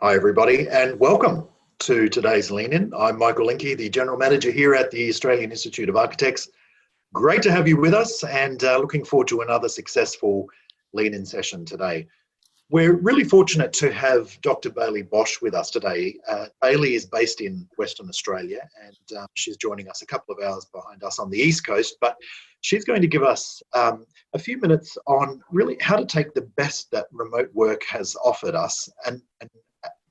Hi, everybody, and welcome to today's Lean In. I'm Michael Linke, the General Manager here at the Australian Institute of Architects. Great to have you with us and looking forward to another successful Lean In session today. We're really fortunate to have Dr. Bailey Bosch with us today. Bailey is based in Western Australia and she's joining us a couple of hours behind us on the East Coast, but she's going to give us a few minutes on really how to take the best that remote work has offered us and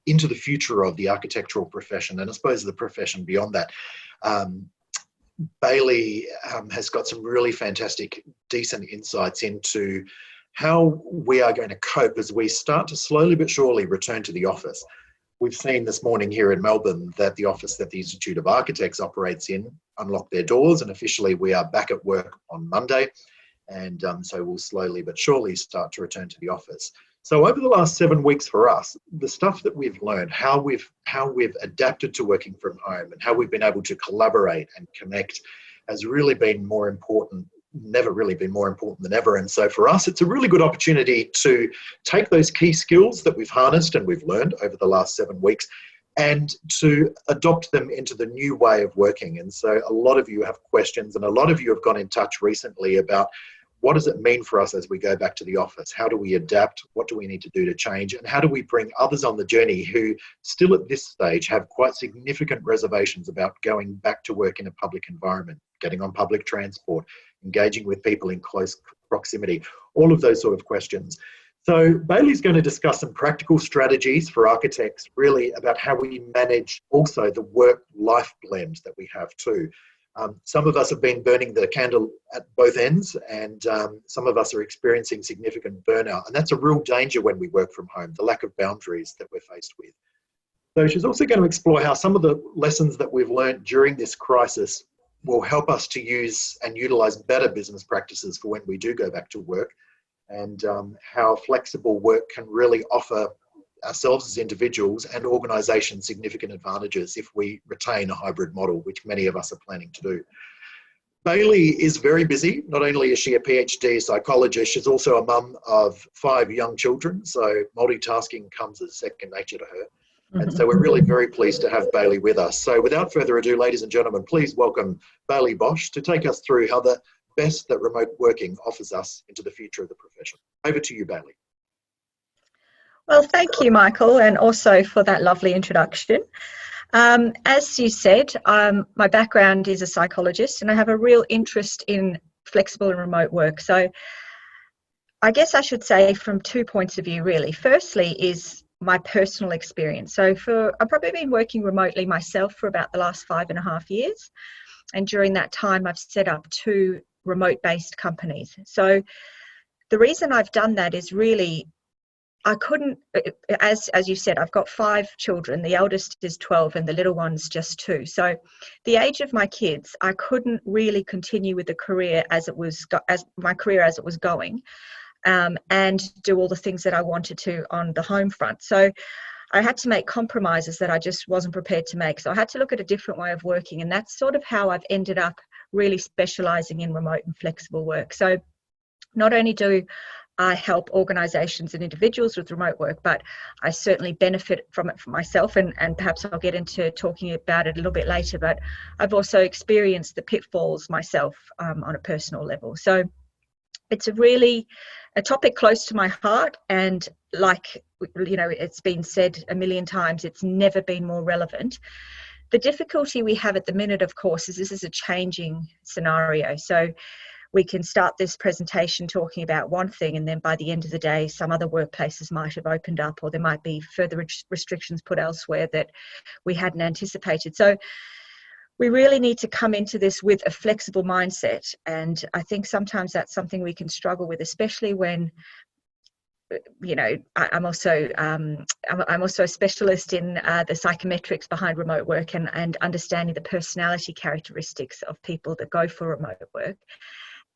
into the future of the architectural profession, and I suppose the profession beyond that. Bailey has got some really fantastic, decent insights into how we are going to cope as we start to slowly but surely return to the office. We've seen this morning here in Melbourne that the office that the Institute of Architects operates in unlocked their doors, and officially we are back at work on Monday. And so we'll slowly but surely start to return to the office. So over the last 7 weeks for us, the stuff that we've learned, how we've adapted to working from home and how we've been able to collaborate and connect has really been more important, never really been more important than ever. And so for us, it's a really good opportunity to take those key skills that we've harnessed and we've learned over the last 7 weeks and to adopt them into the new way of working. And so a lot of you have questions and a lot of you have gone in touch recently about what does it mean for us as we go back to the office? How do we adapt? What do we need to do to change? And how do we bring others on the journey who still at this stage have quite significant reservations about going back to work in a public environment, getting on public transport, engaging with people in close proximity, all of those sort of questions. So Bailey's going to discuss some practical strategies for architects, really about how we manage also the work-life blend that we have too. Some of us have been burning the candle at both ends, and some of us are experiencing significant burnout. And that's a real danger when we work from home, the lack of boundaries that we're faced with. So she's also going to explore how some of the lessons that we've learned during this crisis will help us to use and utilize better business practices for when we do go back to work, and how flexible work can really offer ourselves as individuals and organisations significant advantages if we retain a hybrid model, which many of us are planning to do. Bailey is very busy. Not only is she a PhD psychologist, she's also a mum of 5 young children, so multitasking comes as second nature to her. And so we're really very pleased to have Bailey with us. So without further ado, ladies and gentlemen, please welcome Bailey Bosch to take us through how the best that remote working offers us into the future of the profession. Over to you, Bailey. Well, thank you, Michael, and also for that lovely introduction. As you said, my background is a psychologist and I have a real interest in flexible and remote work. So I guess I should say from 2 points of view, really. Firstly is my personal experience. So I've probably been working remotely myself for about the last 5.5 years. And during that time, I've set up 2 remote-based companies. So the reason I've done that is really I couldn't, as you said, I've got 5 children. The eldest is 12 and the little one's just 2. So the age of my kids, I couldn't really continue with the career as it was going, and do all the things that I wanted to on the home front. So I had to make compromises that I just wasn't prepared to make. So I had to look at a different way of working, and that's sort of how I've ended up really specialising in remote and flexible work. So not only do I help organisations and individuals with remote work, but I certainly benefit from it for myself, and perhaps I'll get into talking about it a little bit later, but I've also experienced the pitfalls myself on a personal level. So it's a topic close to my heart, and like, it's been said a million times, it's never been more relevant. The difficulty we have at the minute, of course, is this is a changing scenario. So we can start this presentation talking about one thing, and then by the end of the day, some other workplaces might have opened up, or there might be further restrictions put elsewhere that we hadn't anticipated. So we really need to come into this with a flexible mindset. And I think sometimes that's something we can struggle with, especially when, I'm also a specialist in the psychometrics behind remote work and understanding the personality characteristics of people that go for remote work.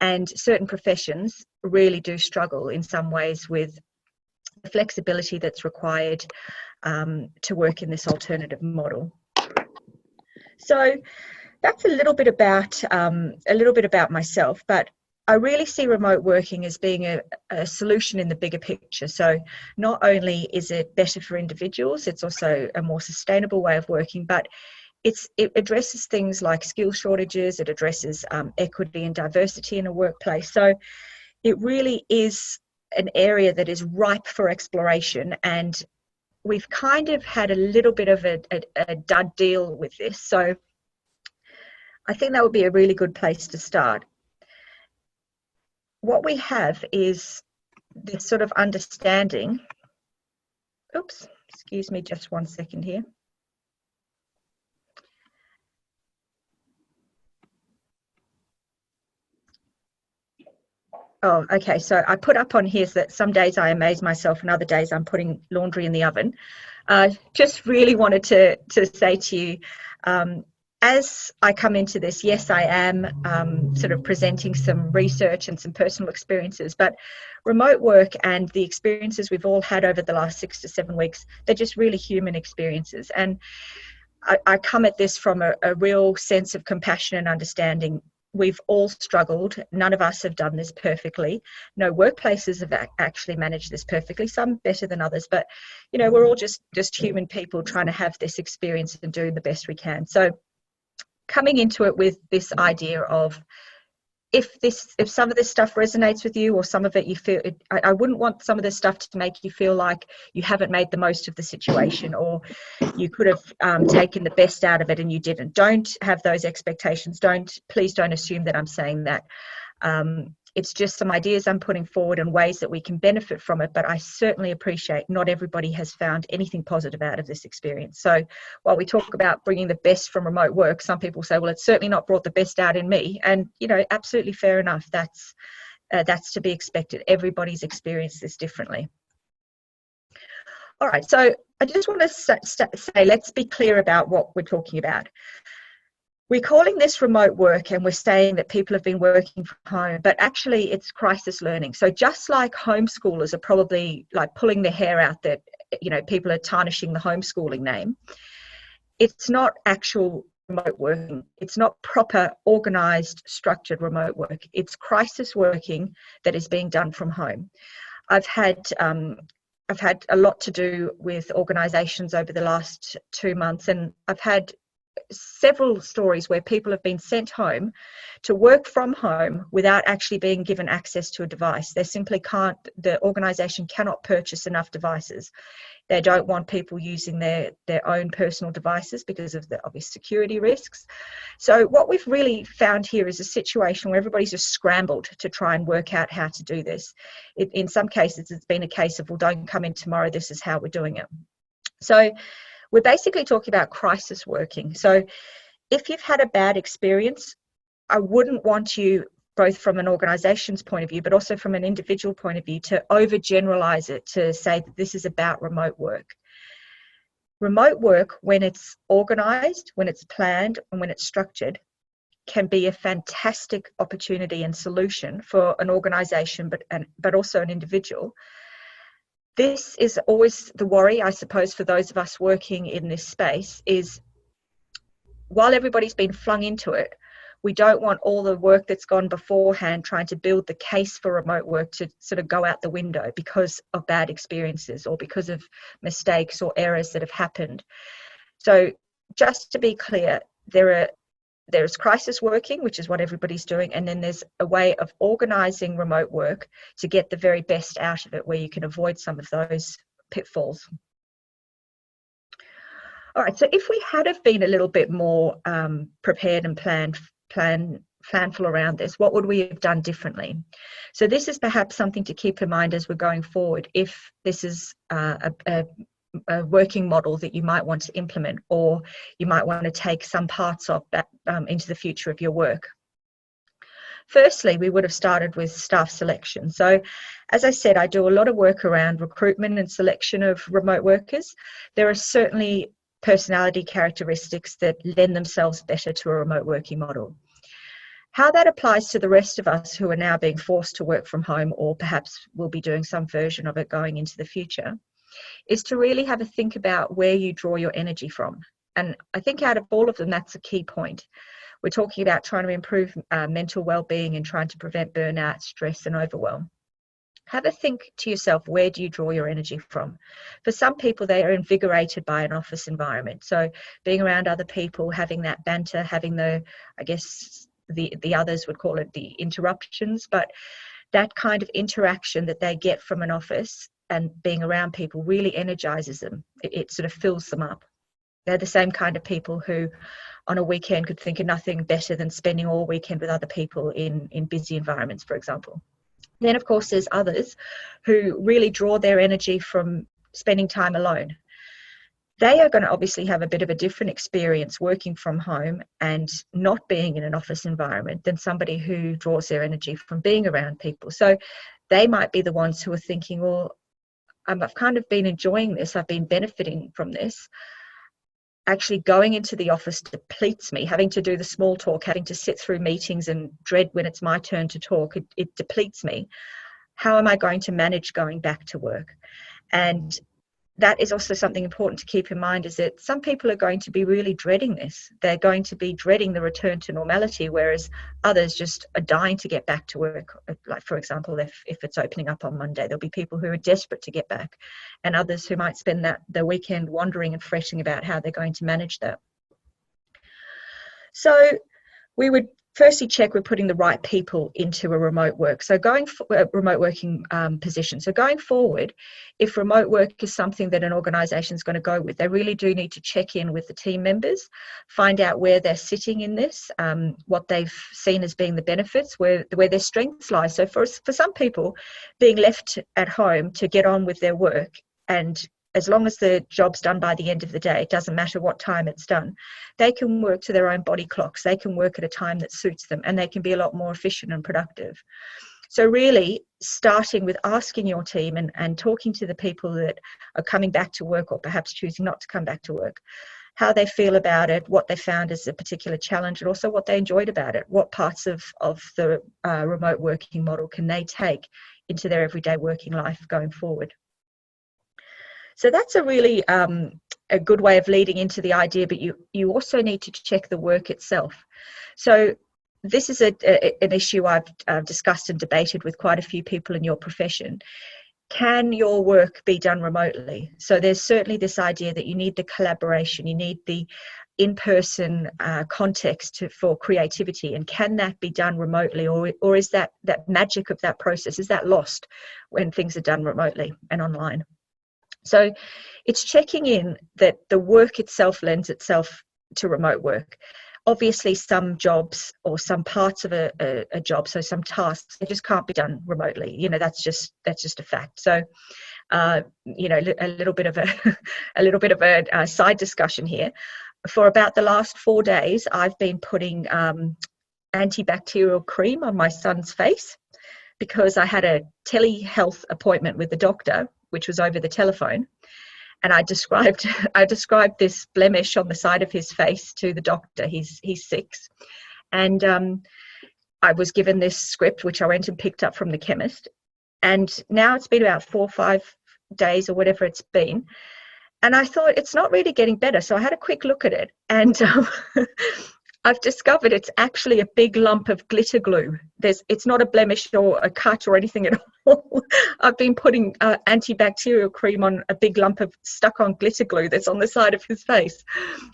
And certain professions really do struggle in some ways with the flexibility that's required to work in this alternative model. So that's a little bit about myself. But I really see remote working as being a solution in the bigger picture. So not only is it better for individuals, it's also a more sustainable way of working, but it addresses things like skill shortages, it addresses equity and diversity in a workplace. So it really is an area that is ripe for exploration, and we've kind of had a little bit of a dud deal with this. So I think that would be a really good place to start. What we have is this sort of understanding. Oops, excuse me just one second here. Oh, okay. So I put up on here that some days I amaze myself and other days I'm putting laundry in the oven. Just really wanted to say to you, as I come into this, yes, I am sort of presenting some research and some personal experiences, but remote work and the experiences we've all had over the last 6 to 7 weeks, they're just really human experiences. And I come at this from a real sense of compassion and understanding. We've all struggled. None of us have done this perfectly. No workplaces have actually managed this perfectly, some better than others, but you know, we're all just human people trying to have this experience and doing the best we can. So coming into it with this idea of, if some of this stuff resonates with you, or some of it you feel, I wouldn't want some of this stuff to make you feel like you haven't made the most of the situation, or you could have taken the best out of it and you didn't. Don't have those expectations. Please don't assume that I'm saying that. It's just some ideas I'm putting forward and ways that we can benefit from it, but I certainly appreciate not everybody has found anything positive out of this experience. So while we talk about bringing the best from remote work, some people say, well, it's certainly not brought the best out in me. And, you know, absolutely fair enough. That's to be expected. Everybody's experienced this differently. All right, so I just want to say, let's be clear about what we're talking about. We're calling this remote work, and we're saying that people have been working from home, but actually it's crisis learning. So just like homeschoolers are probably like pulling their hair out that, you know, people are tarnishing the homeschooling name, it's not actual remote working. It's not proper, organized, structured remote work. It's crisis working that is being done from home. I've had a lot to do with organizations over the last 2 months, and I've had several stories where people have been sent home to work from home without actually being given access to a device. They simply can't, the organization cannot purchase enough devices. They don't want people using their own personal devices because of the obvious security risks. So what we've really found here is a situation where everybody's just scrambled to try and work out how to do this. In some cases, it's been a case of, well, don't come in tomorrow, this is how we're doing it. So we're basically talking about crisis working. So if you've had a bad experience, I wouldn't want you, both from an organization's point of view, but also from an individual point of view, to overgeneralize it to say that this is about remote work. Remote work, when it's organized, when it's planned, and when it's structured, can be a fantastic opportunity and solution for an organization, but also an individual. This is always the worry, I suppose, for those of us working in this space, is while everybody's been flung into it, we don't want all the work that's gone beforehand trying to build the case for remote work to sort of go out the window because of bad experiences or because of mistakes or errors that have happened. So just to be clear, there's crisis working, which is what everybody's doing, and then there's a way of organizing remote work to get the very best out of it, where you can avoid some of those pitfalls. All right, so if we had have been a little bit more prepared and planful around this, what would we have done differently? So this is perhaps something to keep in mind as we're going forward, if this is a working model that you might want to implement, or you might want to take some parts of that into the future of your work. Firstly, we would have started with staff selection. So as I said, I do a lot of work around recruitment and selection of remote workers. There are certainly personality characteristics that lend themselves better to a remote working model. How that applies to the rest of us who are now being forced to work from home, or perhaps will be doing some version of it going into the future, is to really have a think about where you draw your energy from. And I think out of all of them, that's a key point. We're talking about trying to improve mental well-being and trying to prevent burnout, stress, and overwhelm. Have a think to yourself, where do you draw your energy from? For some people, they are invigorated by an office environment. So being around other people, having that banter, having the, I guess the others would call it the interruptions, but that kind of interaction that they get from an office and being around people really energizes them. It sort of fills them up. They're the same kind of people who on a weekend could think of nothing better than spending all weekend with other people in busy environments, for example. Then, of course, there's others who really draw their energy from spending time alone. They are going to obviously have a bit of a different experience working from home and not being in an office environment than somebody who draws their energy from being around people. So they might be the ones who are thinking, well, I've kind of been enjoying this. I've been benefiting from this. Actually going into the office depletes me. Having to do the small talk, having to sit through meetings and dread when it's my turn to talk, it depletes me. How am I going to manage going back to work? And that is also something important to keep in mind, is that some people are going to be really dreading this. They're going to be dreading the return to normality, whereas others just are dying to get back to work. Like, for example, if it's opening up on Monday, there'll be people who are desperate to get back, and others who might spend the weekend wondering and fretting about how they're going to manage that. So we would firstly check we're putting the right people into a remote work. So remote working position. So going forward, if remote work is something that an organisation is going to go with, they really do need to check in with the team members, find out where they're sitting in this, what they've seen as being the benefits, where their strengths lie. So for some people, being left at home to get on with their work, and as long as the job's done by the end of the day, it doesn't matter what time it's done, they can work to their own body clocks. They can work at a time that suits them, and they can be a lot more efficient and productive. So really starting with asking your team and talking to the people that are coming back to work or perhaps choosing not to come back to work, how they feel about it, what they found as a particular challenge, and also what they enjoyed about it. What parts of the remote working model can they take into their everyday working life going forward? So that's a really a good way of leading into the idea, but you also need to check the work itself. So this is an issue I've discussed and debated with quite a few people in your profession. Can your work be done remotely? So there's certainly this idea that you need the collaboration, you need the in-person context for creativity, and can that be done remotely, or is that magic of that process, is that lost when things are done remotely and online? So it's checking in that the work itself lends itself to remote work. Obviously, some jobs or some parts of a job, so some tasks, they just can't be done remotely. You know, that's just a fact. So, you know, a little bit of a side discussion here. For about the last 4 days, I've been putting antibacterial cream on my son's face because I had a telehealth appointment with the doctor, which was over the telephone. And I described this blemish on the side of his face to the doctor. He's 6. And I was given this script, which I went and picked up from the chemist. And now it's been about 4 or 5 days or whatever it's been. And I thought, it's not really getting better. So I had a quick look at it. And I've discovered it's actually a big lump of glitter glue. It's not a blemish or a cut or anything at all. I've been putting antibacterial cream on a big lump of stuck-on glitter glue that's on the side of his face.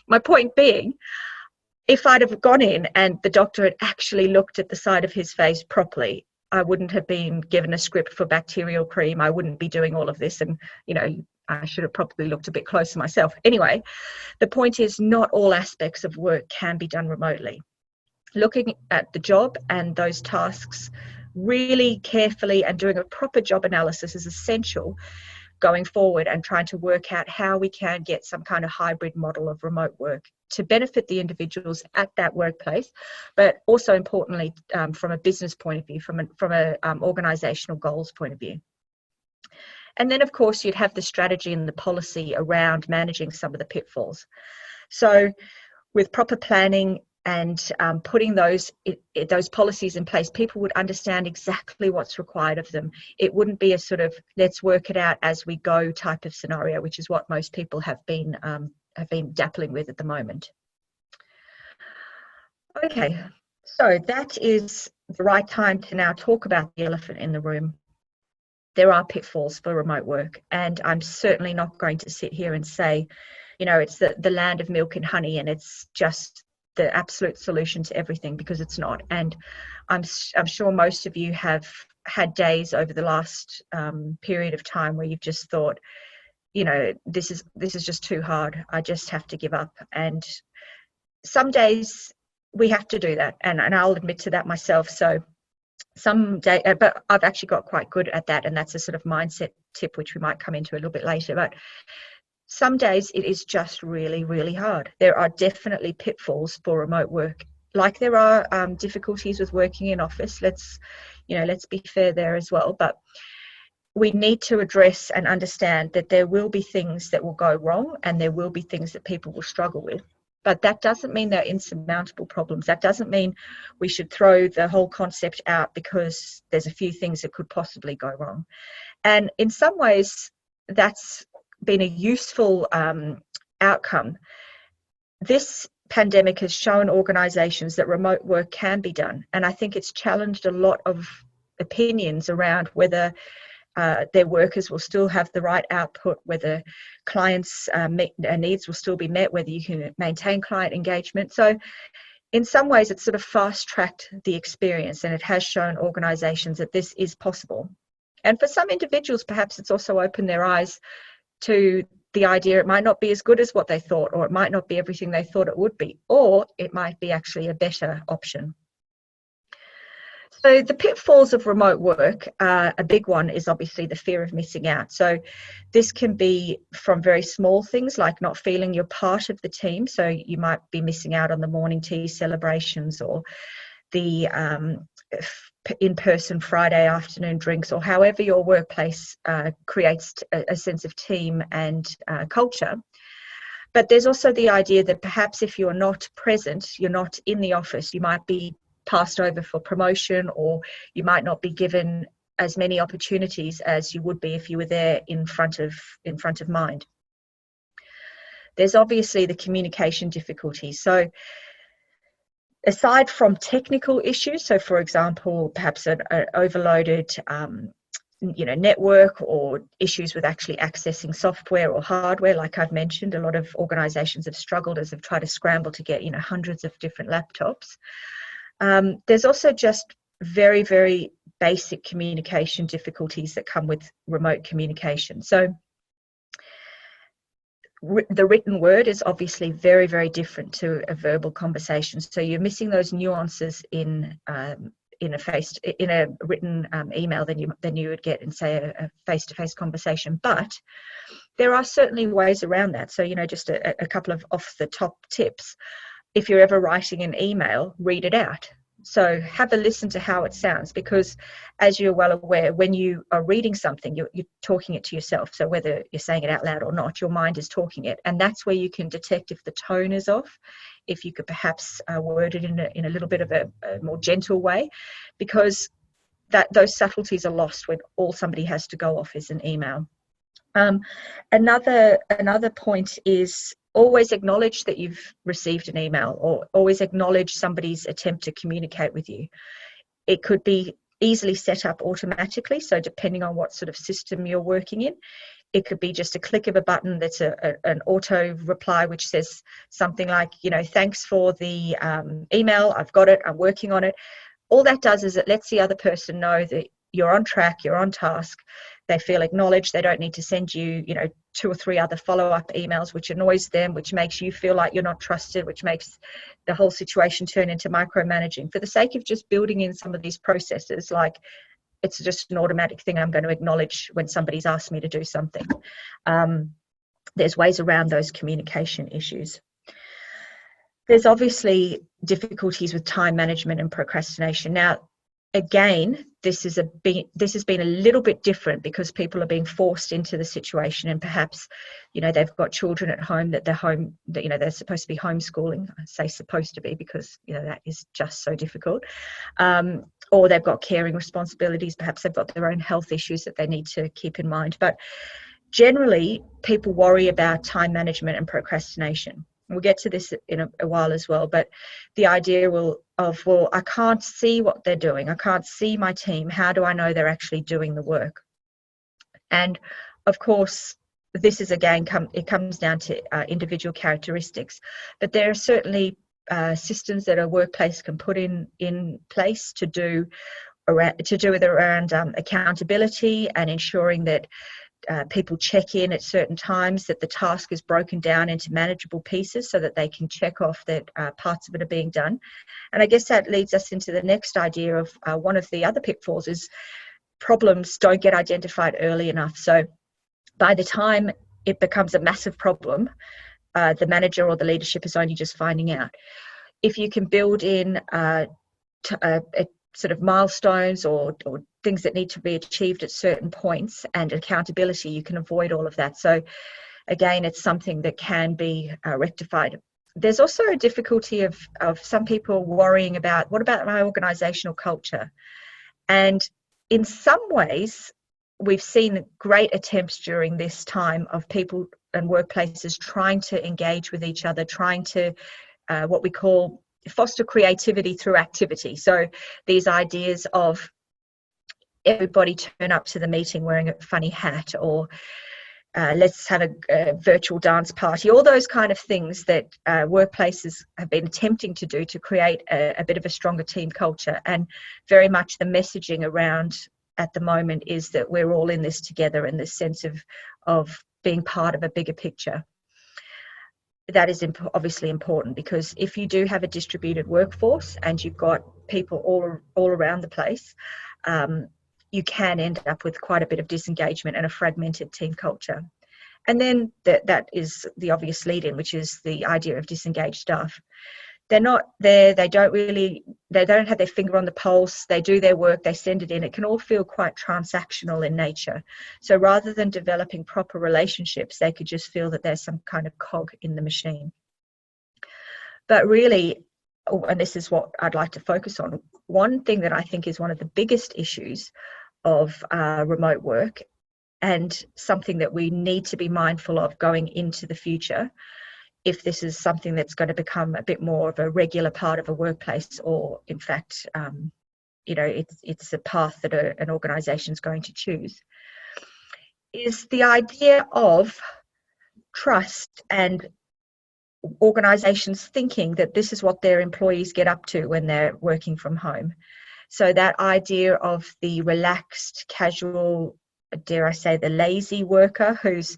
My point being, if I'd have gone in and the doctor had actually looked at the side of his face properly, I wouldn't have been given a script for bacterial cream. I wouldn't be doing all of this. And, you know, I should have probably looked a bit closer myself. Anyway, the point is, not all aspects of work can be done remotely. Looking at the job and those tasks really carefully and doing a proper job analysis is essential going forward, and trying to work out how we can get some kind of hybrid model of remote work to benefit the individuals at that workplace, but also importantly from a business point of view, from a organizational goals point of view. And then, of course, you'd have the strategy and the policy around managing some of the pitfalls. So with proper planning and putting those policies in place, people would understand exactly what's required of them. It wouldn't be a sort of let's work it out as we go type of scenario, which is what most people have been dappling with at the moment. Okay, so that is the right time to now talk about the elephant in the room. There are pitfalls for remote work, and I'm certainly not going to sit here and say, it's the land of milk and honey and it's just the absolute solution to everything, because it's not. And I'm sure most of you have had days over the last period of time where you've just thought, this is just too hard. I just have to give up. And some days we have to do that, and I'll admit to that myself. So some day, but I've actually got quite good at that, and that's a sort of mindset tip which we might come into a little bit later. But some days it is just really, really hard. There are definitely pitfalls for remote work, like there are difficulties with working in office. Let's be fair there as well. But we need to address and understand that there will be things that will go wrong, and there will be things that people will struggle with. But that doesn't mean they're insurmountable problems. That doesn't mean we should throw the whole concept out because there's a few things that could possibly go wrong. And in some ways, that's been a useful outcome. This pandemic has shown organisations that remote work can be done. And I think it's challenged a lot of opinions around whether their workers will still have the right output, whether clients' needs will still be met, whether you can maintain client engagement. So in some ways, it's sort of fast-tracked the experience, and it has shown organisations that this is possible. And for some individuals, perhaps it's also opened their eyes to the idea it might not be as good as what they thought, or it might not be everything they thought it would be, or it might be actually a better option. So the pitfalls of remote work, a big one is obviously the fear of missing out. So this can be from very small things like not feeling you're part of the team. So you might be missing out on the morning tea celebrations, or the in-person Friday afternoon drinks, or however your workplace creates a sense of team and culture. But there's also the idea that perhaps if you're not present, you're not in the office, you might be passed over for promotion, or you might not be given as many opportunities as you would be if you were there in front of mind. There's obviously the communication difficulties. So aside from technical issues, so for example, perhaps an overloaded network, or issues with actually accessing software or hardware, like I've mentioned, a lot of organizations have struggled as they've tried to scramble to get hundreds of different laptops. There's also just very, very basic communication difficulties that come with remote communication. So the written word is obviously very, very different to a verbal conversation. So you're missing those nuances in a written email than you would get in, say, a face-to-face conversation. But there are certainly ways around that. So just a couple of off-the-top tips. If you're ever writing an email, read it out. So have a listen to how it sounds, because as you're well aware, when you are reading something, you're talking it to yourself. So whether you're saying it out loud or not, your mind is talking it. And that's where you can detect if the tone is off, if you could perhaps word it in a little bit of a more gentle way, because those subtleties are lost when all somebody has to go off is an email. Another point is always acknowledge that you've received an email, or always acknowledge somebody's attempt to communicate with you. It could be easily set up automatically. So depending on what sort of system you're working in, it could be just a click of a button that's an auto reply, which says something like, thanks for the email. I've got it. I'm working on it. All that does is it lets the other person know that you're on track, you're on task. They feel acknowledged. They don't need to send you, 2 or 3 other follow-up emails, which annoys them, which makes you feel like you're not trusted, which makes the whole situation turn into micromanaging. For the sake of just building in some of these processes, like it's just an automatic thing I'm going to acknowledge when somebody's asked me to do something. There's ways around those communication issues. There's obviously difficulties with time management and procrastination. Now, again, this has been a little bit different because people are being forced into the situation, and perhaps, they've got children at home that they're supposed to be homeschooling. I say supposed to be because, that is just so difficult. Or they've got caring responsibilities. Perhaps they've got their own health issues that they need to keep in mind. But generally, people worry about time management and procrastination. We'll get to this in a while as well, but the idea well, I can't see what they're doing. I can't see my team. How do I know they're actually doing the work? And of course, this is again, it comes down to individual characteristics, but there are certainly systems that a workplace can put in place to do with around accountability and ensuring that people check in at certain times, that the task is broken down into manageable pieces so that they can check off that parts of it are being done. And I guess that leads us into the next idea of one of the other pitfalls is problems don't get identified early enough. So by the time it becomes a massive problem, the manager or the leadership is only just finding out. If you can build in sort of milestones or things that need to be achieved at certain points and accountability, you can avoid all of that. So again, it's something that can be rectified. There's also a difficulty of some people worrying about, what about my organizational culture? And in some ways, we've seen great attempts during this time of people and workplaces trying to engage with each other, trying to what we call foster creativity through activity. So these ideas of everybody turn up to the meeting wearing a funny hat, or let's have a virtual dance party, all those kind of things that workplaces have been attempting to do to create a bit of a stronger team culture. And very much the messaging around at the moment is that we're all in this together, in this sense of being part of a bigger picture. That is obviously important, because if you do have a distributed workforce and you've got people all around the place, you can end up with quite a bit of disengagement and a fragmented team culture. And then that is the obvious lead-in, which is the idea of disengaged staff. They're not there, they don't have their finger on the pulse, they do their work, they send it in. It can all feel quite transactional in nature. So rather than developing proper relationships, they could just feel that there's some kind of cog in the machine. But really, and this is what I'd like to focus on, one thing that I think is one of the biggest issues of remote work, and something that we need to be mindful of going into the future, if this is something that's going to become a bit more of a regular part of a workplace, or in fact, it's a path that an organisation is going to choose, is the idea of trust and organisations thinking that this is what their employees get up to when they're working from home. So that idea of the relaxed, casual, dare I say, the lazy worker who's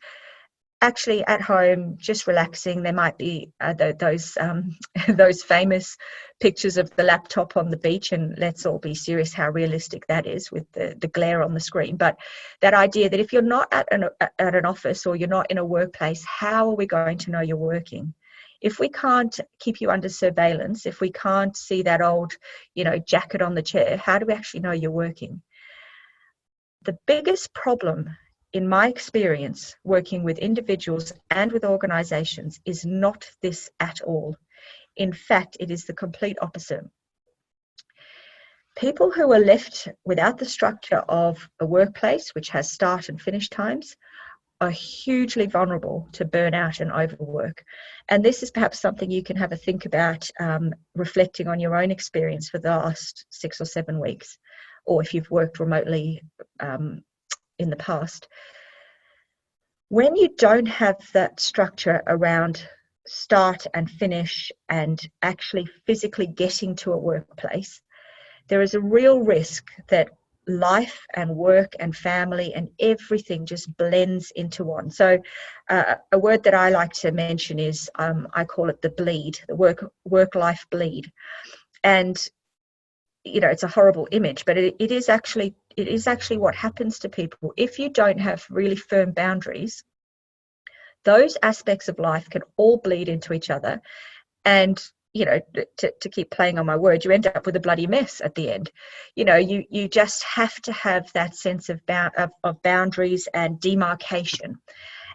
actually at home just relaxing. There might be those famous pictures of the laptop on the beach, and let's all be serious how realistic that is with the glare on the screen. But that idea that if you're not at an office, or you're not in a workplace, how are we going to know you're working? If we can't keep you under surveillance, if we can't see that old jacket on the chair, how do we actually know you're working? The biggest problem, in my experience, working with individuals and with organisations, is not this at all. In fact, it is the complete opposite. People who are left without the structure of a workplace, which has start and finish times, are hugely vulnerable to burnout and overwork. And this is perhaps something you can have a think about, reflecting on your own experience for the last 6 or 7 weeks, or if you've worked remotely in the past. When you don't have that structure around start and finish and actually physically getting to a workplace, there is a real risk that life and work and family and everything just blends into one. So a word that I like to mention is, I call it the bleed, the work-life bleed. And it's a horrible image, but it is actually what happens to people. If you don't have really firm boundaries, those aspects of life can all bleed into each other. And to keep playing on my word, you end up with a bloody mess at the end. You just have to have that sense of boundaries and demarcation.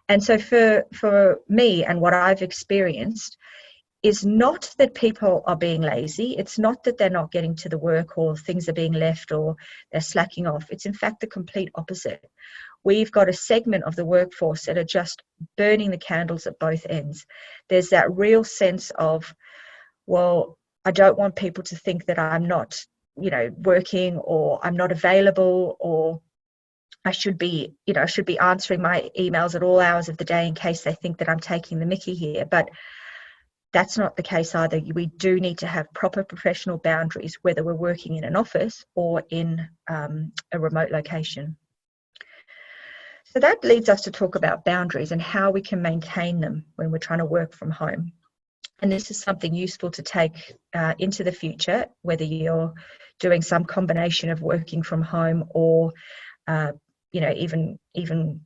And so for me, and what I've experienced, is not that people are being lazy. It's not that they're not getting to the work, or things are being left, or they're slacking off. It's in fact the complete opposite. we've got a segment of the workforce that are just burning the candles at both ends. There's that real sense of, well, I don't want people to think that I'm not, working, or I'm not available, or I should be answering my emails at all hours of the day in case they think that I'm taking the mickey here. But that's not the case either. We do need to have proper professional boundaries, whether we're working in an office or in a remote location. So that leads us to talk about boundaries and how we can maintain them when we're trying to work from home. And this is something useful to take into the future, whether you're doing some combination of working from home or, even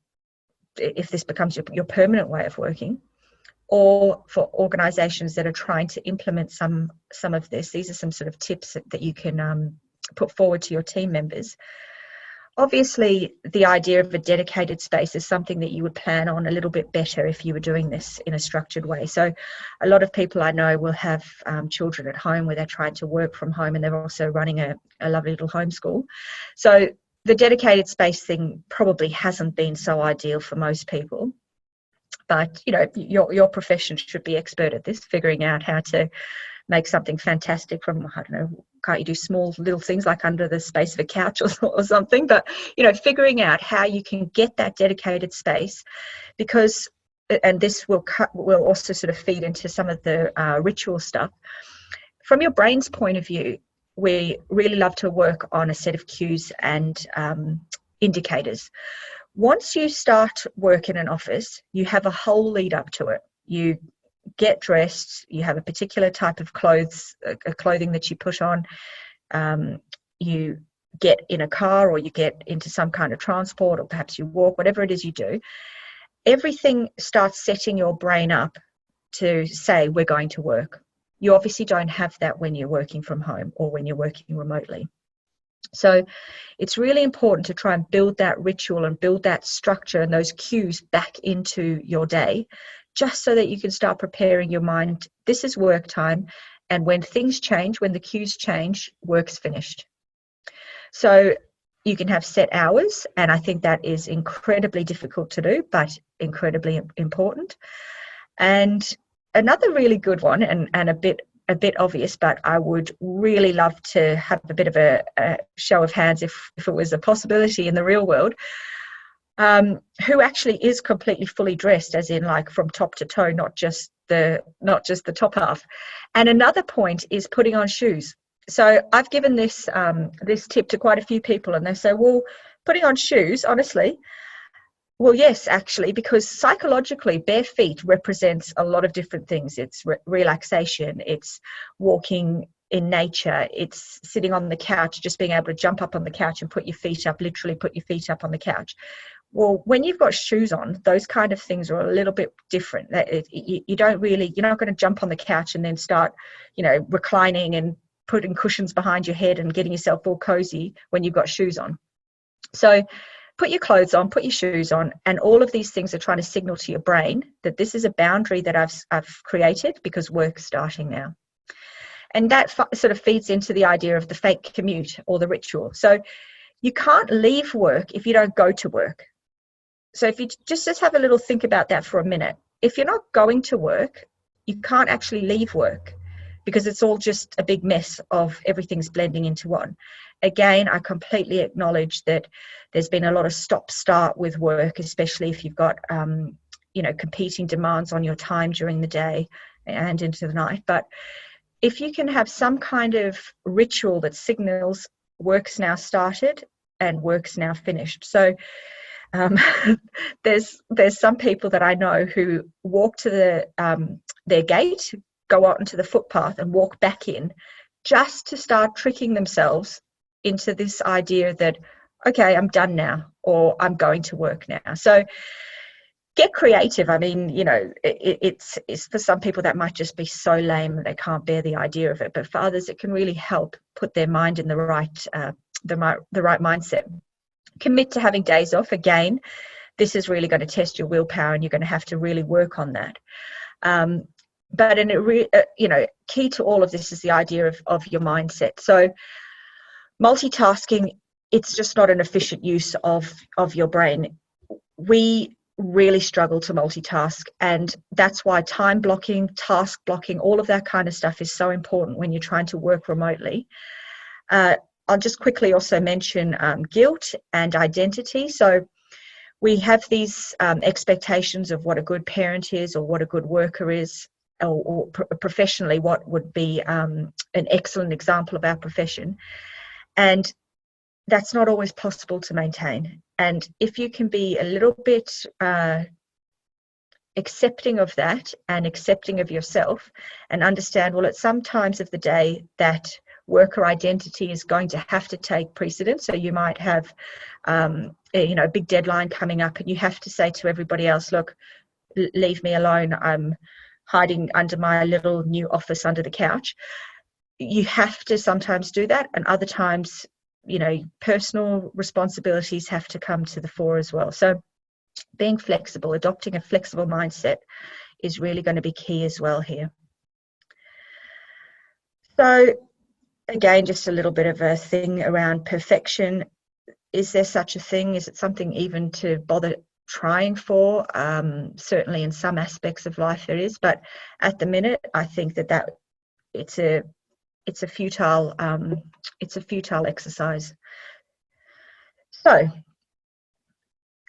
if this becomes your permanent way of working, or for organizations that are trying to implement some of this. These are some sort of tips that you can put forward to your team members. Obviously, the idea of a dedicated space is something that you would plan on a little bit better if you were doing this in a structured way. So a lot of people I know will have children at home where they're trying to work from home, and they're also running a lovely little homeschool. So the dedicated space thing probably hasn't been so ideal for most people. But, your profession should be expert at this, figuring out how to make something fantastic from, I don't know, can't you do small little things like under the space of a couch or something? But, figuring out how you can get that dedicated space, because, and this will also sort of feed into some of the ritual stuff. From your brain's point of view, we really love to work on a set of cues and indicators. Once you start work in an office, you have a whole lead up to it. You get dressed, you have a particular type of clothing that you put on, you get in a car, or you get into some kind of transport, or perhaps you walk, whatever it is you do. Everything starts setting your brain up to say, we're going to work. You obviously don't have that when you're working from home or when you're working remotely. So it's really important to try and build that ritual and build that structure and those cues back into your day, just so that you can start preparing your mind. This is work time, and when things change, when the cues change, work's finished. So you can have set hours, and I think that is incredibly difficult to do, but incredibly important. And another really good one, and a bit obvious, but I would really love to have a bit of a show of hands if it was a possibility in the real world, who actually is completely fully dressed, as in like from top to toe, not just the top half. And another point is putting on shoes. So I've given this tip to quite a few people, and they say, well, putting on shoes, honestly. Well, yes, actually, because psychologically, bare feet represents a lot of different things. It's relaxation, it's walking in nature, it's sitting on the couch, just being able to jump up on the couch and put your feet up, literally put your feet up on the couch. Well, when you've got shoes on, those kind of things are a little bit different. You're not going to jump on the couch and then start, reclining and putting cushions behind your head and getting yourself all cozy when you've got shoes on. So put your clothes on, put your shoes on, and all of these things are trying to signal to your brain that this is a boundary that I've created because work's starting now. And that sort of feeds into the idea of the fake commute or the ritual. So you can't leave work if you don't go to work. So if you just have a little think about that for a minute. If you're not going to work, you can't actually leave work, because it's all just a big mess of everything's blending into one. Again, I completely acknowledge that there's been a lot of stop-start with work, especially if you've got, competing demands on your time during the day and into the night. But if you can have some kind of ritual that signals work's now started and work's now finished. So there's some people that I know who walk to their gate, go out into the footpath and walk back in, just to start tricking themselves into this idea that, okay, I'm done now, or I'm going to work now. So get creative. I mean, it's for some people that might just be so lame that they can't bear the idea of it, but for others it can really help put their mind in the right mindset. Commit to having days off. Again, this is really going to test your willpower, and you're going to have to really work on that. But key to all of this is the idea of your mindset. So multitasking, it's just not an efficient use of your brain. we really struggle to multitask, and that's why time blocking, task blocking, all of that kind of stuff is so important when you're trying to work remotely. I'll just quickly also mention guilt and identity. So we have these expectations of what a good parent is, or what a good worker is, or professionally what would be an excellent example of our profession, and that's not always possible to maintain. And if you can be a little bit accepting of that, and accepting of yourself, and understand, well, at some times of the day that worker identity is going to have to take precedence. So you might have a big deadline coming up, and you have to say to everybody else, look, leave me alone, I'm hiding under my little new office under the couch. You have to sometimes do that, and other times, personal responsibilities have to come to the fore as well. So being flexible, adopting a flexible mindset is really going to be key as well here. So again, just a little bit of a thing around perfection. Is there such a thing? Is it something even to bother trying for? Certainly in some aspects of life there is, but at the minute I think that it's a futile exercise. So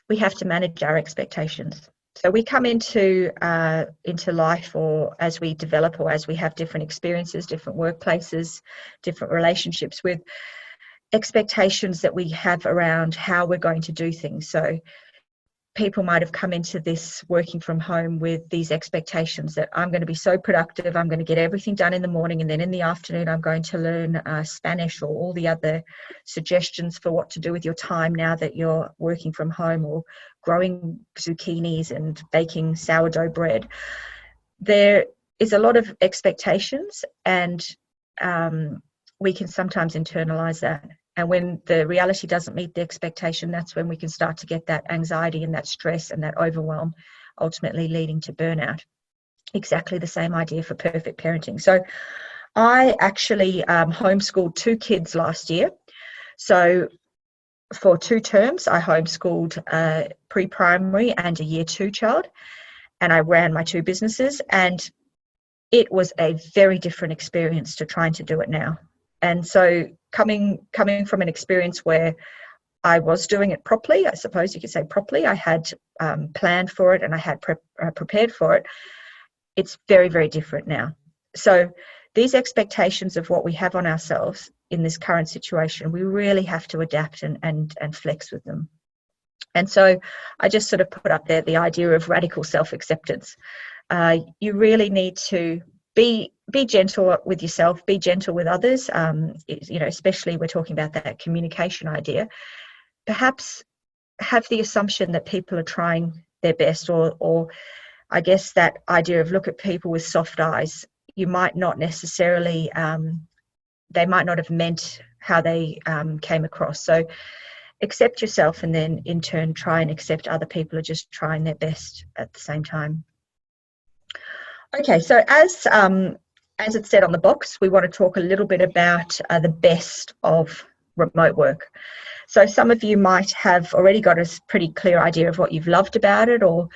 we have to manage our expectations. So we come into life, or as we develop, or as we have different experiences, different workplaces, different relationships, with expectations that we have around how we're going to do things. So people might have come into this working from home with these expectations that I'm going to be so productive, I'm going to get everything done in the morning, and then in the afternoon I'm going to learn Spanish, or all the other suggestions for what to do with your time now that you're working from home, or growing zucchinis and baking sourdough bread. There is a lot of expectations, and we can sometimes internalize that. And when the reality doesn't meet the expectation, that's when we can start to get that anxiety and that stress and that overwhelm, ultimately leading to burnout. Exactly the same idea for perfect parenting. So I actually homeschooled 2 kids last year. So for 2 terms, I homeschooled a pre-primary and a year 2 child, and I ran my 2 businesses, and it was a very different experience to trying to do it now. And so coming from an experience where I was doing it properly, I suppose you could say properly, I had planned for it, and I had prepared for it. It's very, very different now. So these expectations of what we have on ourselves in this current situation, we really have to adapt and flex with them. And so I just sort of put up there the idea of radical self-acceptance. You really need to be gentle with yourself, be gentle with others, especially we're talking about that communication idea. Perhaps have the assumption that people are trying their best, or I guess that idea of look at people with soft eyes. You might not necessarily, they might not have meant how they came across. So accept yourself, and then in turn try and accept other people are just trying their best at the same time. Okay, so as it said on the box, we want to talk a little bit about the best of remote work. So some of you might have already got a pretty clear idea of what you've loved about it, or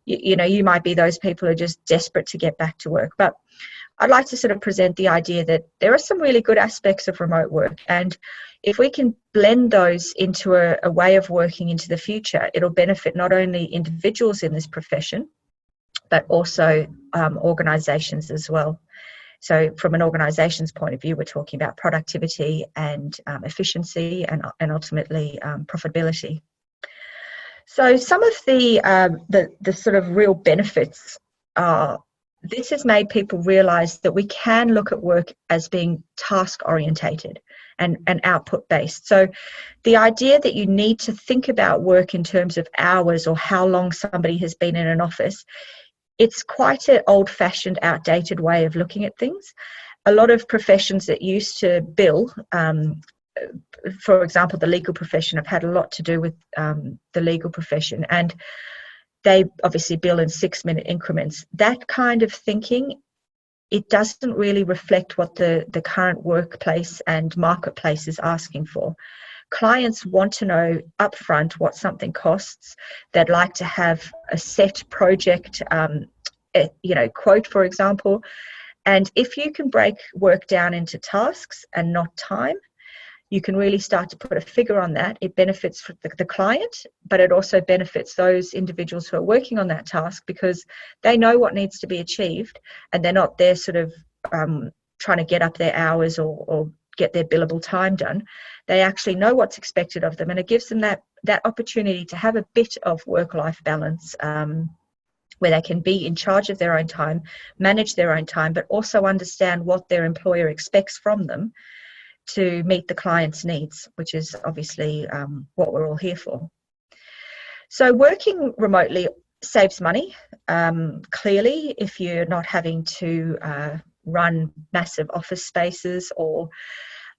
you might be those people who are just desperate to get back to work. But I'd like to sort of present the idea that there are some really good aspects of remote work, and if we can blend those into a way of working into the future, it'll benefit not only individuals in this profession, but also organisations as well. So from an organisation's point of view, we're talking about productivity and efficiency, and ultimately profitability. So some of the sort of real benefits are, this has made people realise that we can look at work as being task orientated and output based. So the idea that you need to think about work in terms of hours or how long somebody has been in an office, it's quite an old-fashioned, outdated way of looking at things. A lot of professions that used to bill, for example, the legal profession, I've had a lot to do with the legal profession, and they obviously bill in 6-minute increments. That kind of thinking, it doesn't really reflect what the current workplace and marketplace is asking for. clients want to know upfront what something costs. They'd like to have a set project, quote, for example. And if you can break work down into tasks and not time, you can really start to put a figure on that. It benefits the client, but it also benefits those individuals who are working on that task, because they know what needs to be achieved, and they're not there sort of trying to get up their hours or get their billable time done. They actually know what's expected of them, and it gives them that opportunity to have a bit of work-life balance, where they can be in charge of their own time, manage their own time, but also understand what their employer expects from them to meet the client's needs, which is obviously what we're all here for. So working remotely saves money, clearly, if you're not having to run massive office spaces, or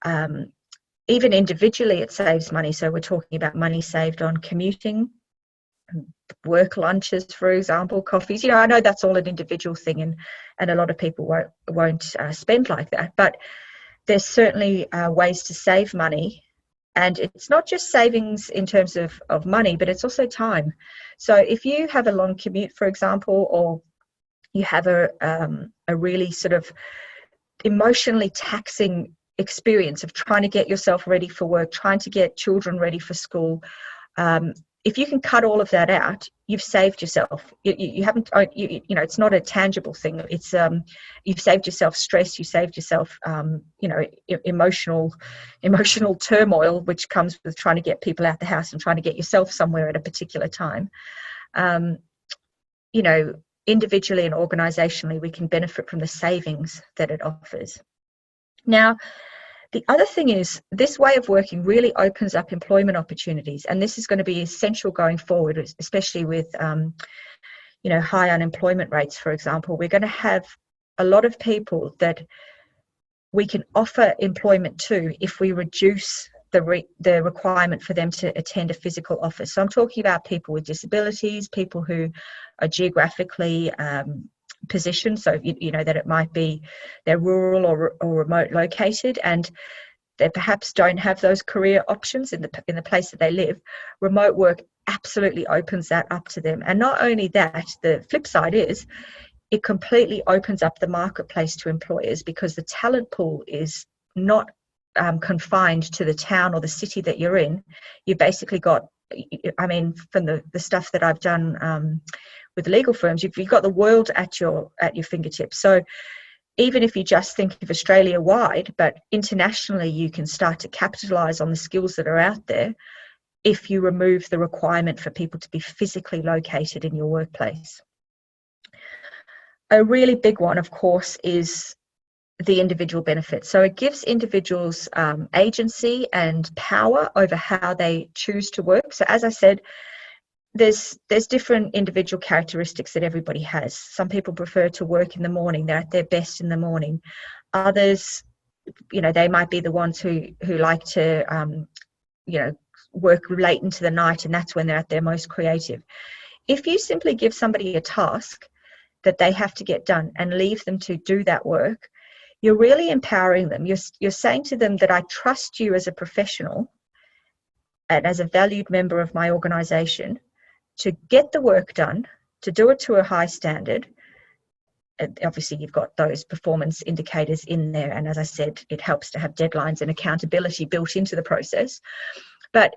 even individually it saves money. So we're talking about money saved on commuting, work lunches, for example, coffees. I know that's all an individual thing, and a lot of people won't spend like that, but there's certainly ways to save money. And it's not just savings in terms of money, but it's also time. So if you have a long commute, for example, or you have a really sort of emotionally taxing experience of trying to get yourself ready for work, trying to get children ready for school, if you can cut all of that out, you've saved yourself. You haven't, it's not a tangible thing. It's you've saved yourself stress. You saved yourself, emotional turmoil, which comes with trying to get people out the house and trying to get yourself somewhere at a particular time. Individually and organisationally, we can benefit from the savings that it offers. Now, the other thing is, this way of working really opens up employment opportunities, and this is going to be essential going forward, especially with high unemployment rates, for example. We're going to have a lot of people that we can offer employment to if we reduce the requirement for them to attend a physical office. So I'm talking about people with disabilities, people who are geographically position, so that it might be they're rural or remote located, and they perhaps don't have those career options in the place that they live. Remote work absolutely opens that up to them. And not only that, the flip side is it completely opens up the marketplace to employers, because the talent pool is not confined to the town or the city that you're in. You've basically got, from the stuff that I've done with legal firms, you've got the world at your fingertips. So even if you just think of Australia wide, but internationally, you can start to capitalize on the skills that are out there if you remove the requirement for people to be physically located in your workplace. A really big one, of course, is the individual benefits. So it gives individuals agency and power over how they choose to work. So as I said, there's different individual characteristics that everybody has. Some people prefer to work in the morning. They're at their best in the morning. Others, they might be the ones who like to, work late into the night, and that's when they're at their most creative. If you simply give somebody a task that they have to get done and leave them to do that work, you're really empowering them. You're saying to them that I trust you as a professional and as a valued member of my organisation to get the work done, to do it to a high standard. And obviously, you've got those performance indicators in there. And as I said, it helps to have deadlines and accountability built into the process. But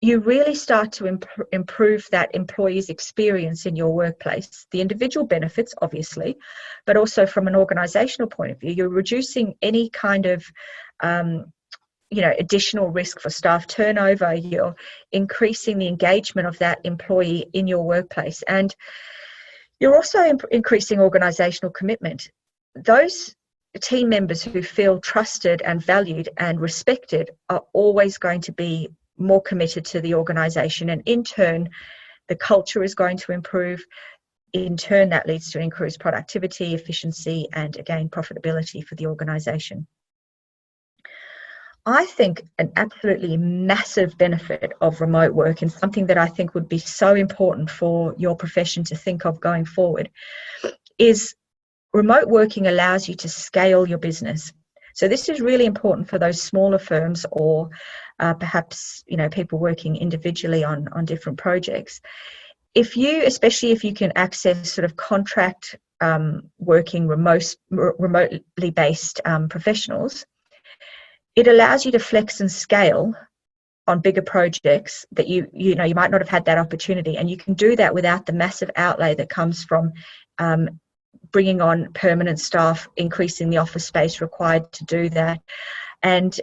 you really start to improve that employee's experience in your workplace. The individual benefits, obviously, but also from an organisational point of view, you're reducing any kind of additional risk for staff turnover. You're increasing the engagement of that employee in your workplace, and you're also increasing organisational commitment. Those team members who feel trusted and valued and respected are always going to be more committed to the organisation, and in turn the culture is going to improve. In turn, that leads to increased productivity, efficiency, and again profitability for the organisation. I think an absolutely massive benefit of remote work, and something that I think would be so important for your profession to think of going forward, is remote working allows you to scale your business. So this is really important for those smaller firms or perhaps, people working individually on different projects. Especially if you can access sort of contract working remotely based professionals, it allows you to flex and scale on bigger projects that you might not have had that opportunity, and you can do that without the massive outlay that comes from bringing on permanent staff, increasing the office space required to do that, and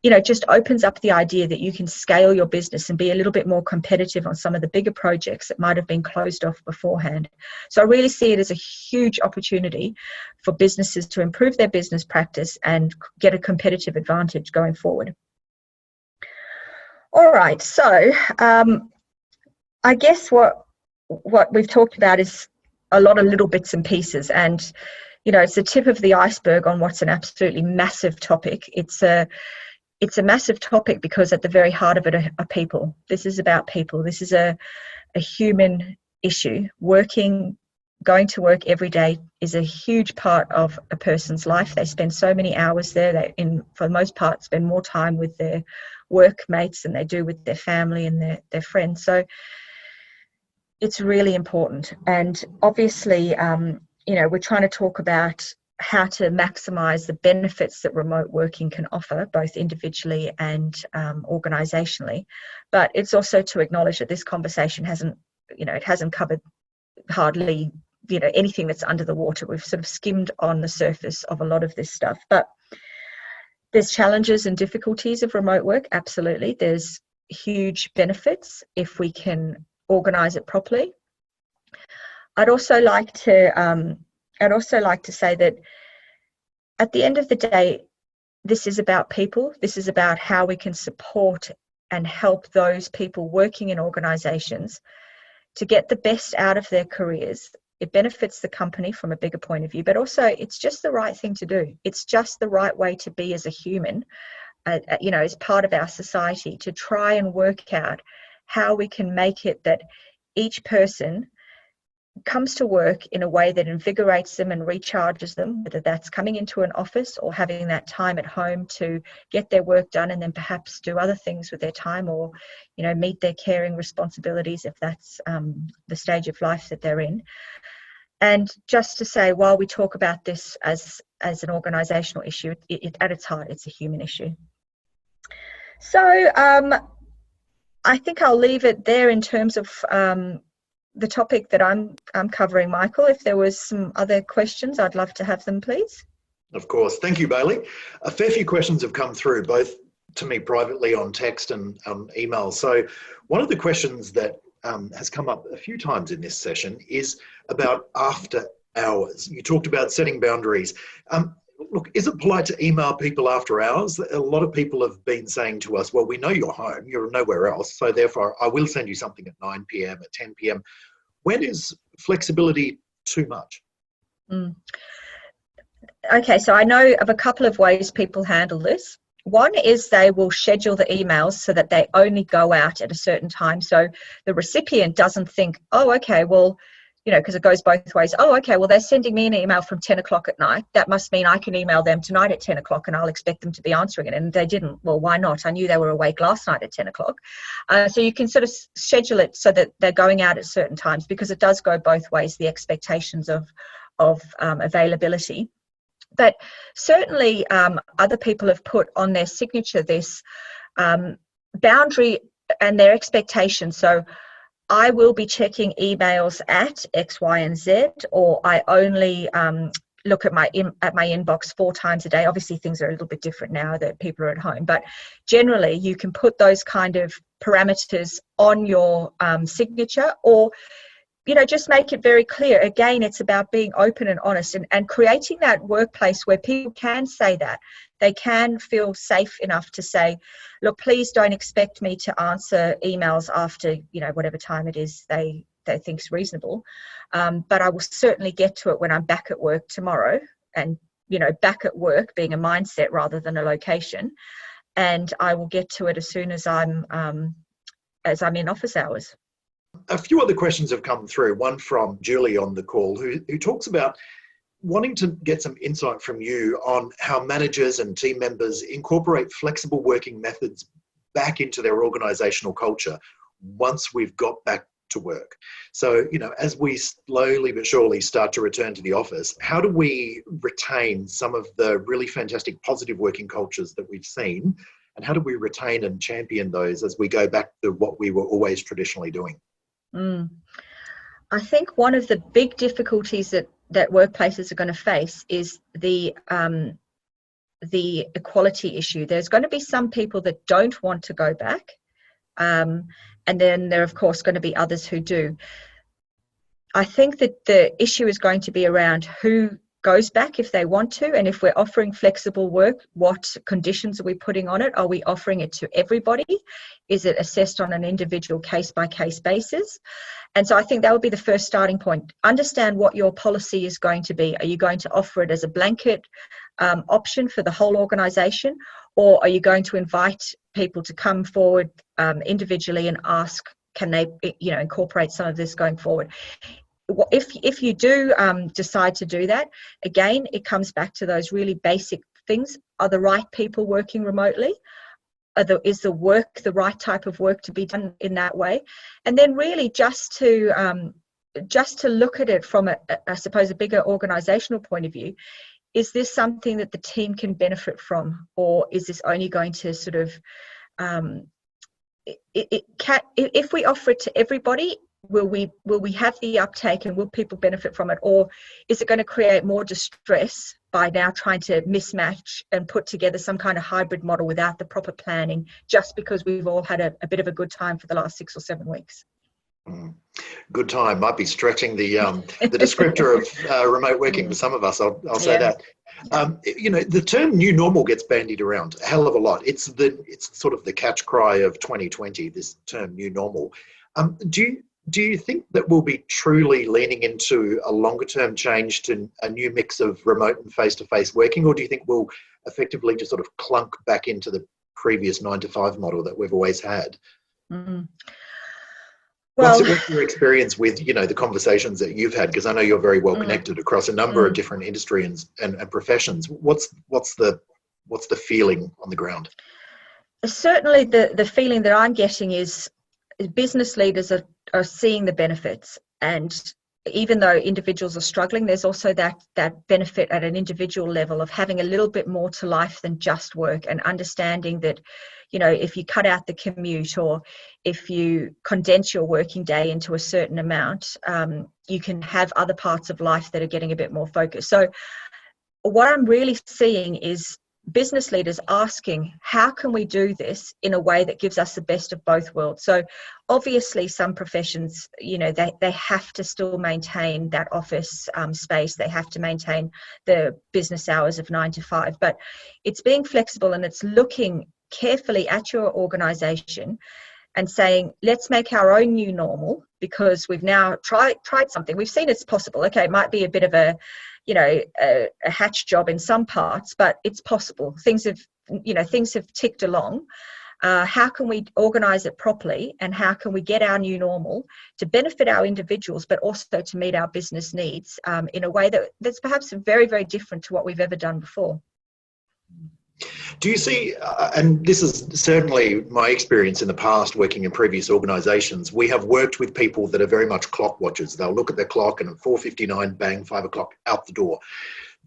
it just opens up the idea that you can scale your business and be a little bit more competitive on some of the bigger projects that might have been closed off beforehand. So I really see it as a huge opportunity for businesses to improve their business practice and get a competitive advantage going forward. All right, so I guess what we've talked about is a lot of little bits and pieces, and it's the tip of the iceberg on what's an absolutely massive topic. It's a massive topic because at the very heart of it are people. This is about people. This is a human issue. Going to work every day is a huge part of a person's life. They spend so many hours there. They, for the most part, spend more time with their workmates than they do with their family and their friends. So it's really important. And obviously, we're trying to talk about how to maximize the benefits that remote working can offer, both individually and organizationally. But it's also to acknowledge that this conversation hasn't covered hardly anything that's under the water. We've sort of skimmed on the surface of a lot of this stuff, but there's challenges and difficulties of remote work. Absolutely. There's huge benefits if we can organize it properly. I'd also like to say that at the end of the day, this is about people. This is about how we can support and help those people working in organizations to get the best out of their careers. It benefits the company from a bigger point of view, but also it's just the right thing to do. It's just the right way to be as a human, as part of our society, to try and work out how we can make it that each person comes to work in a way that invigorates them and recharges them, whether that's coming into an office or having that time at home to get their work done and then perhaps do other things with their time, or meet their caring responsibilities if that's the stage of life that they're in. And just to say, while we talk about this as an organizational issue, at its heart, it's a human issue. So I think I'll leave it there in terms of the topic that I'm covering. Michael, if there was some other questions, I'd love to have them, please. Of course. Thank you, Bailey. A fair few questions have come through, both to me privately on text and email. So one of the questions that has come up a few times in this session is about after hours. You talked about setting boundaries. Look, is it polite to email people after hours? A lot of people have been saying to us, well, we know you're home, you're nowhere else, so therefore I will send you something at 9 p.m, at 10 p.m. When is flexibility too much? Okay, so I know of a couple of ways people handle this. One is they will schedule the emails so that they only go out at a certain time. So the recipient doesn't think, oh, okay, well, because it goes both ways. Oh, okay, well, they're sending me an email from 10 o'clock at night. That must mean I can email them tonight at 10 o'clock and I'll expect them to be answering it. And they didn't. Well, why not? I knew they were awake last night at 10 o'clock. So you can sort of schedule it so that they're going out at certain times, because it does go both ways, the expectations of availability. But certainly other people have put on their signature this boundary and their expectations. So I will be checking emails at X, Y, and Z, or I only look at my inbox 4 times a day. Obviously, things are a little bit different now that people are at home, but generally you can put those kind of parameters on your signature, or just make it very clear. Again, it's about being open and honest and creating that workplace where people can say that. They can feel safe enough to say, look, please don't expect me to answer emails after, whatever time it is they think's reasonable. But I will certainly get to it when I'm back at work tomorrow. And, back at work being a mindset rather than a location. And I will get to it as soon as I'm in office hours. A few other questions have come through, one from Julie on the call, who talks about wanting to get some insight from you on how managers and team members incorporate flexible working methods back into their organisational culture once we've got back to work. So, as we slowly but surely start to return to the office, how do we retain some of the really fantastic positive working cultures that we've seen? And how do we retain and champion those as we go back to what we were always traditionally doing? I think one of the big difficulties that workplaces are going to face is the equality issue. There's going to be some people that don't want to go back. And then there are, of course, going to be others who do. I think that the issue is going to be around who goes back if they want to, and if we're offering flexible work, what conditions are we putting on it? Are we offering it to everybody? Is it assessed on an individual case-by-case basis? And so I think that would be the first starting point. Understand what your policy is going to be. Are you going to offer it as a blanket option for the whole organisation, or are you going to invite people to come forward individually and ask, can they incorporate some of this going forward? If you do decide to do that, again, it comes back to those really basic things. Are the right people working remotely? Is the work the right type of work to be done in that way? And then really just to look at it from I suppose a bigger organisational point of view. Is this something that the team can benefit from, or is this only going to sort of if we offer it to everybody, will we have the uptake and will people benefit from it, or is it going to create more distress by now trying to mismatch and put together some kind of hybrid model without the proper planning, just because we've all had a bit of a good time for the last 6 or 7 weeks? Good time might be stretching the descriptor of remote working for some of us. I'll say that. The term new normal gets bandied around a hell of a lot. It's sort of the catch cry of 2020. This term new normal. Do you think that we'll be truly leaning into a longer term change to a new mix of remote and face-to-face working, or do you think we'll effectively just sort of clunk back into the previous 9-to-5 model that we've always had? Well, what's your experience with the conversations that you've had? Because I know you're very well connected across a number of different industries and professions. What's the feeling on the ground? Certainly, the feeling that I'm getting is business leaders are seeing the benefits, and even though individuals are struggling, there's also that benefit at an individual level of having a little bit more to life than just work, and understanding that if you cut out the commute, or if you condense your working day into a certain amount, you can have other parts of life that are getting a bit more focused. So what I'm really seeing is business leaders asking, how can we do this in a way that gives us the best of both worlds? So obviously some professions, they have to still maintain that office space. They have to maintain the business hours of 9 to 5, but it's being flexible, and it's looking carefully at your organisation and saying, let's make our own new normal, because we've now tried something. We've seen it's possible. Okay, it might be a bit of a hatch job in some parts, but it's possible. Things have ticked along. How can we organise it properly, and how can we get our new normal to benefit our individuals, but also to meet our business needs in a way that's perhaps very, very different to what we've ever done before? Do you see, and this is certainly my experience in the past working in previous organisations, we have worked with people that are very much clock watchers. They'll look at their clock and at 4:59, bang, 5 o'clock, out the door.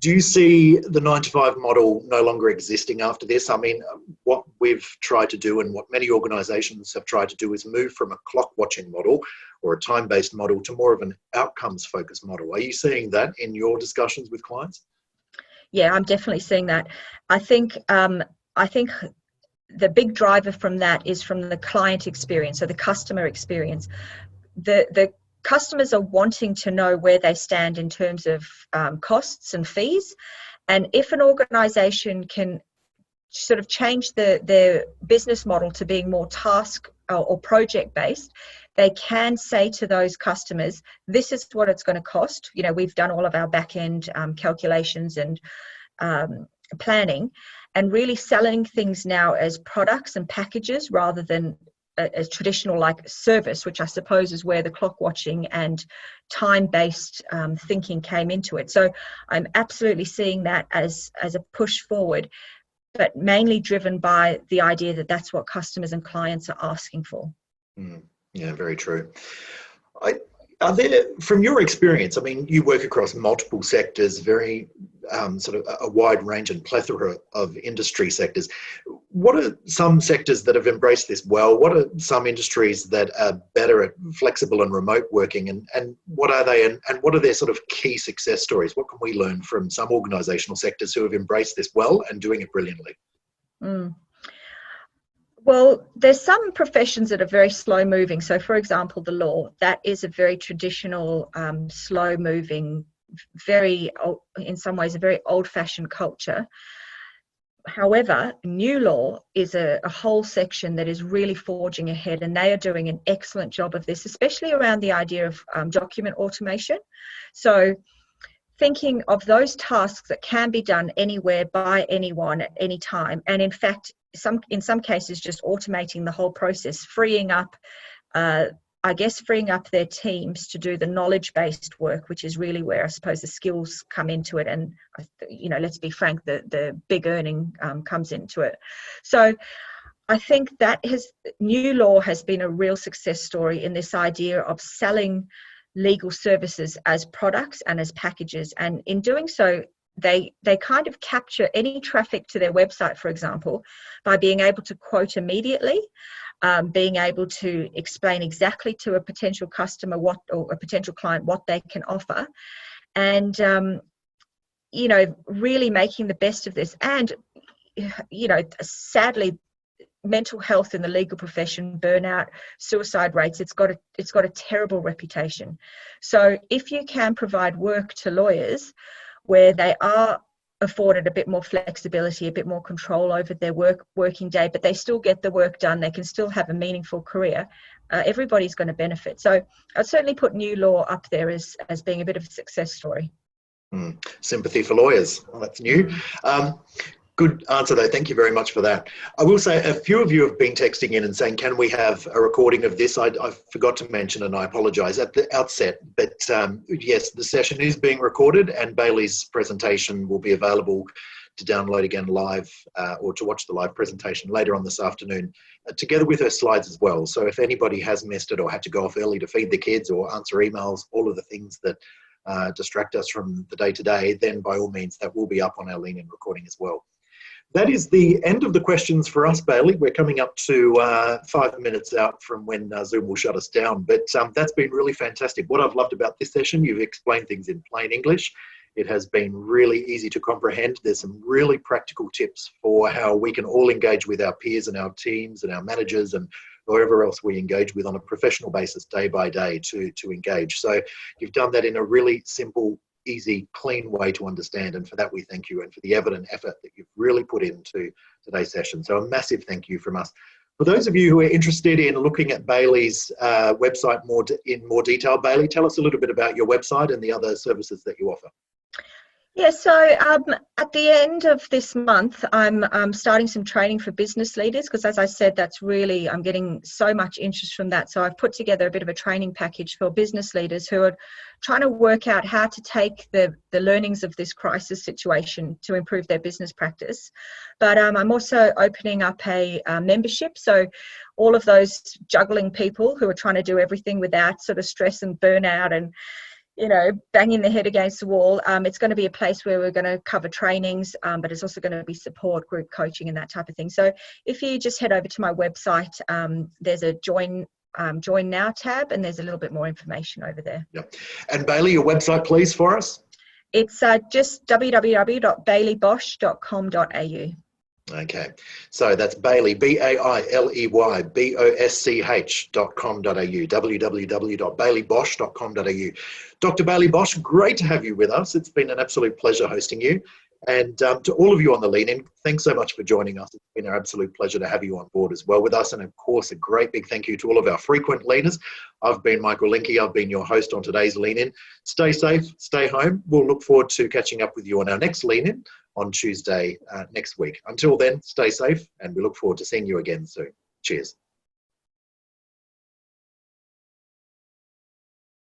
Do you see the 9-to-5 model no longer existing after this? I mean, what we've tried to do and what many organisations have tried to do is move from a clock watching model or a time-based model to more of an outcomes focused model. Are you seeing that in your discussions with clients? Yeah, I'm definitely seeing that. I think the big driver from that is from the client experience, so the customer experience. The customers are wanting to know where they stand in terms of costs and fees, and if an organisation can sort of change their business model to being more task or project based, they can say to those customers, this is what it's going to cost. We've done all of our back end calculations and planning, and really selling things now as products and packages rather than a traditional like service, which I suppose is where the clock watching and time-based thinking came into it. So I'm absolutely seeing that as a push forward, but mainly driven by the idea that that's what customers and clients are asking for. Yeah, very true. Are there, from your experience, I mean, you work across multiple sectors, very sort of a wide range and plethora of industry sectors. What are some sectors that have embraced this well? What are some industries that are better at flexible and remote working? And what are they? And what are their sort of key success stories? What can we learn from some organisational sectors who have embraced this well and doing it brilliantly? Well, there's some professions that are very slow moving. So, for example, the law, that is a very traditional, slow moving, in some ways, a very old fashioned culture. However, new law is a whole section that is really forging ahead, and they are doing an excellent job of this, especially around the idea of document automation. So, thinking of those tasks that can be done anywhere by anyone at any time, and in fact, in some cases, just automating the whole process, freeing up their teams to do the knowledge-based work, which is really where I suppose the skills come into it. And, let's be frank, the big earning comes into it. So I think that new law has been a real success story in this idea of selling legal services as products and as packages. And in doing so, they kind of capture any traffic to their website, for example, by being able to quote immediately, being able to explain exactly to a potential customer or a potential client what they can offer, and really making the best of this. And sadly, mental health in the legal profession, burnout, suicide rates, it's got a terrible reputation. So if you can provide work to lawyers where they are afforded a bit more flexibility, a bit more control over their working day, but they still get the work done, they can still have a meaningful career, everybody's going to benefit. So I'd certainly put new law up there as being a bit of a success story. Sympathy for lawyers. Well, that's new. Good answer, though. Thank you very much for that. I will say a few of you have been texting in and saying, can we have a recording of this? I forgot to mention, and I apologise at the outset, but yes, the session is being recorded and Bailey's presentation will be available to download again live or to watch the live presentation later on this afternoon, together with her slides as well. So if anybody has missed it or had to go off early to feed the kids or answer emails, all of the things that distract us from the day-to-day, then by all means, that will be up on our Lean-In recording as well. That is the end of the questions for us, Bailey. We're coming up to 5 minutes out from when Zoom will shut us down, but that's been really fantastic. What I've loved about this session, you've explained things in plain English. It has been really easy to comprehend. There's some really practical tips for how we can all engage with our peers and our teams and our managers and whoever else we engage with on a professional basis day by day to engage. So you've done that in a really simple, easy, clean way to understand, and for that we thank you, and for the evident effort that you've really put into today's session. So a massive thank you from us. For those of you who are interested in looking at Bailey's website in more detail, Bailey, tell us a little bit about your website and the other services that you offer. Yeah, so at the end of this month, I'm starting some training for business leaders because, as I said, I'm getting so much interest from that. So I've put together a bit of a training package for business leaders who are trying to work out how to take the learnings of this crisis situation to improve their business practice. But I'm also opening up a membership. So all of those juggling people who are trying to do everything without sort of stress and burnout and banging their head against the wall. It's going to be a place where we're going to cover trainings, but it's also going to be support, group coaching and that type of thing. So if you just head over to my website, there's a join now tab and there's a little bit more information over there. Yep. And Bailey, your website please for us? It's just www.baileybosch.com.au. Okay, so that's Bailey, BAILEY, BOSCH.com.au, www.baileybosch.com.au. Dr. Bailey Bosch, great to have you with us. It's been an absolute pleasure hosting you. And to all of you on the Lean-In, thanks so much for joining us. It's been an absolute pleasure to have you on board as well with us. And of course, a great big thank you to all of our frequent leaners. I've been Michael Linke. I've been your host on today's Lean-In. Stay safe, stay home. We'll look forward to catching up with you on our next Lean-In on Tuesday next week. Until then, stay safe, and we look forward to seeing you again soon. Cheers.